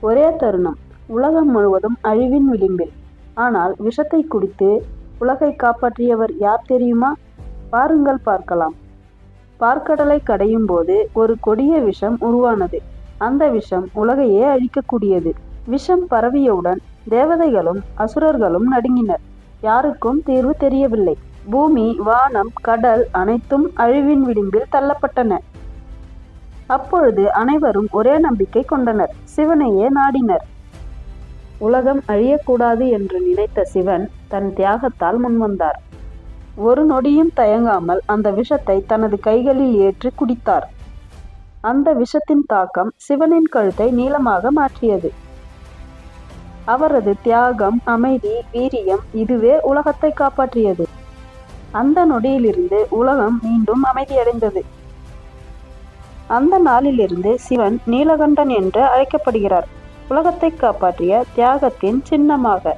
ஒரே தருணம். உலகம் முழுவதும் அழிவின் விளிம்பில். ஆனால் விஷத்தை குடித்து உலகை காப்பாற்றியவர் யார் தெரியுமா? பாருங்கள், பார்க்கலாம். பார்க்கடலை கடையும் போது ஒரு கொடிய விஷம் உருவானது. அந்த விஷம் உலகையே அழிக்கக்கூடியது. விஷம் பரவியவுடன் தேவதைகளும் அசுரர்களும் நடுங்கினர். யாருக்கும் தீர்வு தெரியவில்லை. பூமி, வானம், கடல் அனைத்தும் அழிவின் விளிம்பில் தள்ளப்பட்டன. அப்பொழுது அனைவரும் ஒரே நம்பிக்கை கொண்டனர். சிவனையே நாடினர். உலகம் அழியக்கூடாது என்று நினைத்த சிவன் தன் தியாகத்தால் முன்வந்தார். ஒரு நொடியும் தயங்காமல் அந்த விஷத்தை தனது கைகளில் ஏற்றி குடித்தார். அந்த விஷத்தின் தாக்கம் சிவனின் கழுத்தை நீளமாக மாற்றியது. அவரது தியாகம், அமைதி, வீரியம் இதுவே உலகத்தை காப்பாற்றியது. அந்த நொடியிலிருந்து உலகம் மீண்டும் அமைதியடைந்தது. அந்த நாளிலிருந்து சிவன் நீலகண்டன் என்று அழைக்கப்படுகிறார். உலகத்தை காப்பாற்றிய தியாகத்தின் சின்னமாக.